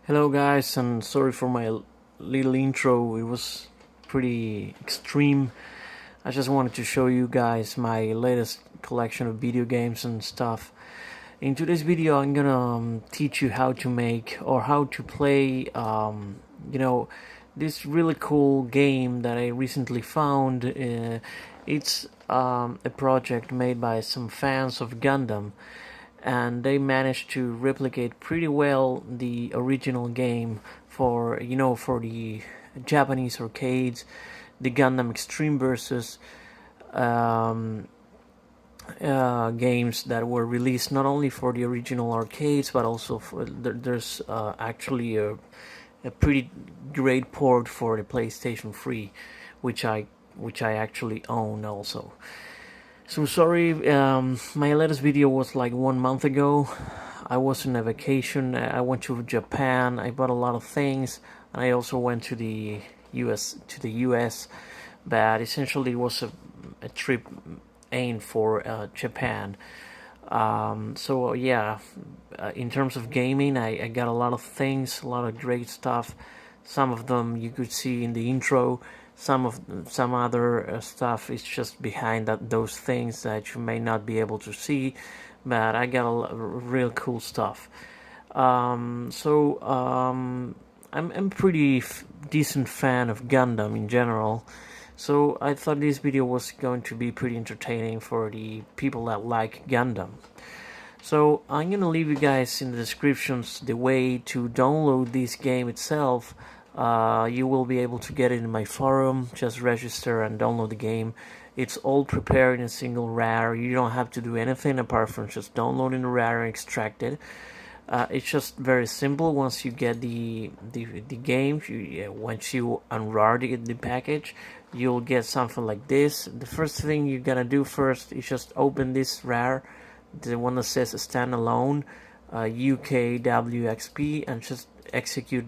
Hello guys, and sorry for my little intro. It was pretty extreme. I just wanted to show you guys my latest collection of video games and stuff. In today's video I'm gonna teach you how to make or how to play this really cool game that I recently found. It's a project made by some fans of Gundam, and they managed to replicate pretty well the original game for the Japanese arcades, the Gundam Extreme versus games that were released not only for the original arcades but also for there's actually a pretty great port for the PlayStation 3, which I actually own also. So sorry, my latest video was like 1 month ago. I was on a vacation. I went to Japan. I bought a lot of things, and I also went to the US. But essentially, it was a trip aimed for Japan. So yeah, in terms of gaming, I got a lot of things, a lot of great stuff. Some of them you could see in the intro. Some other stuff is just behind those things that you may not be able to see, but I got a real cool stuff. I'm pretty decent fan of Gundam in general, so I thought this video was going to be pretty entertaining for the people that like Gundam. So I'm gonna leave you guys in the descriptions the way to download this game itself. You will be able to get it in my forum. Just register and download the game. It's all prepared in a single RAR. You don't have to do anything apart from just downloading the RAR and extract it. It's just very simple. Once you get the game, once you unrar the package, you'll get something like this. The first thing you're gonna do first is just open this RAR, the one that says standalone UKWXP, and just execute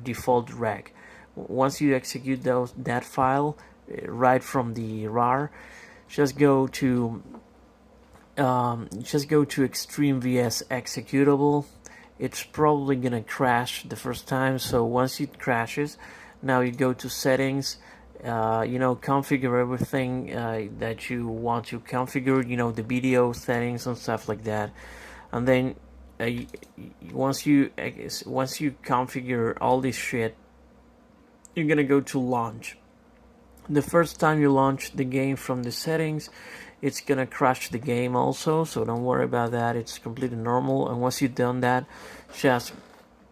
default reg. Once you execute that file right from the RAR, just go to Extreme VS executable. It's probably gonna crash the first time, so once it crashes, now you go to settings, configure everything that you want to configure, the video settings and stuff like that, and then once you configure all this shit, you're gonna go to launch. The first time you launch the game from the settings, it's gonna crash the game also, so don't worry about that. It's completely normal. And once you've done that, just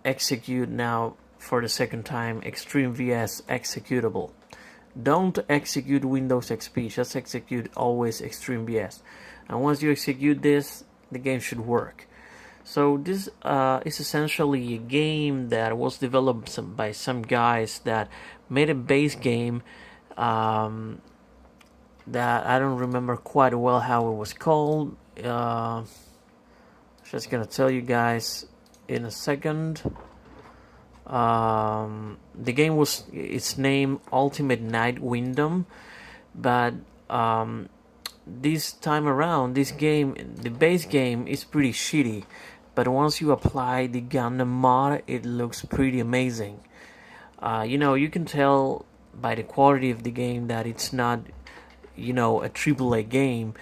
execute now for the second time Extreme VS executable. Don't execute Windows XP, just execute always Extreme VS. And once you execute this, the game should work. So this is essentially a game that was developed by some guys that made a base game that I don't remember quite well how it was called. Just gonna tell you guys in a second. The game was its name Ultimate Night Windom, but this time around, this game, the base game, is pretty shitty. But once you apply the Gundam mod, it looks pretty amazing. You can tell by the quality of the game that it's not, a AAA game,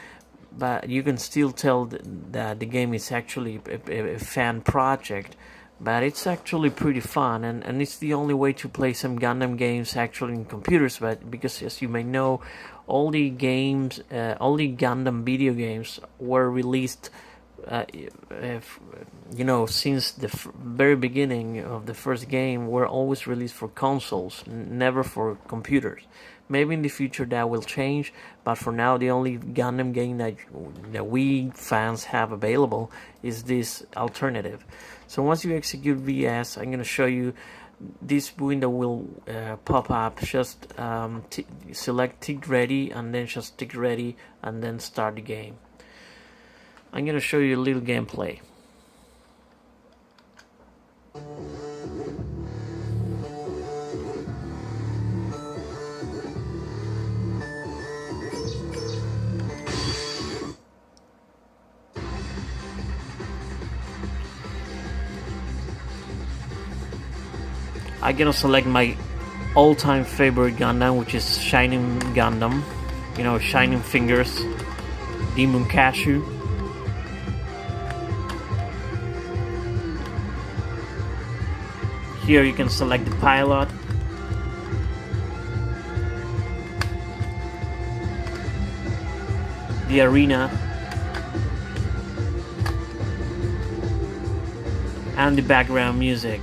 but you can still tell that the game is actually a fan project. But it's actually pretty fun, and it's the only way to play some Gundam games actually in computers. But because, as you may know, all the Gundam video games were released since the very beginning of the first game, were always released for consoles, never for computers. Maybe in the future that will change, but for now the only Gundam game that we fans have available is this alternative. So once you execute VS, I'm going to show you this window will pop up. Just select tick ready, and then just tick ready, and then start the game. I'm going to show you a little gameplay. I'm gonna select my all-time favorite Gundam, which is Shining Gundam. You know, Shining Fingers, Demon Cashew. Here you can select the pilot. The arena. And the background music.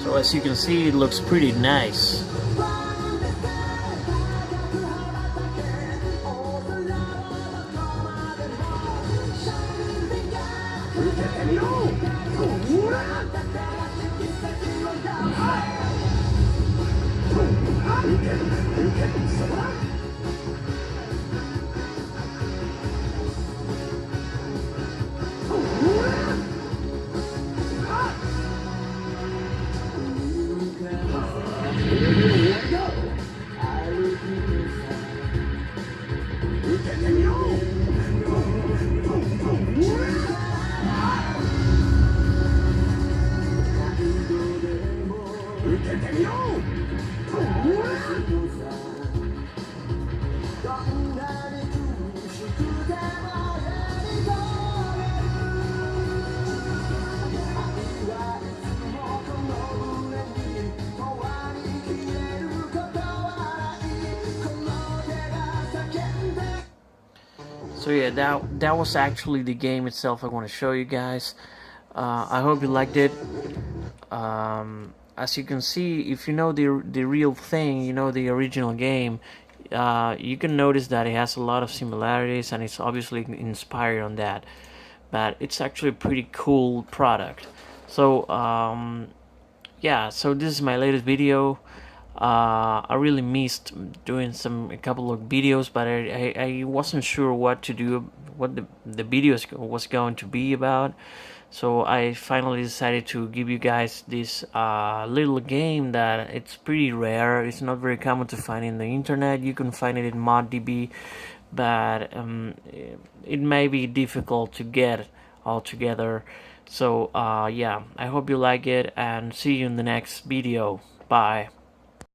So as you can see, it looks pretty nice. So yeah, that was actually the game itself I want to show you guys. I hope you liked it. As you can see, if you know the real thing, you know the original game, you can notice that it has a lot of similarities and it's obviously inspired on that. But it's actually a pretty cool product. So yeah, so this is my latest video. I really missed doing a couple of videos, but I wasn't sure what to do, what the video was going to be about. So I finally decided to give you guys this little game that it's pretty rare. It's not very common to find in the internet. You can find it in ModDB, but it may be difficult to get altogether. So yeah, I hope you like it and see you in the next video. Bye.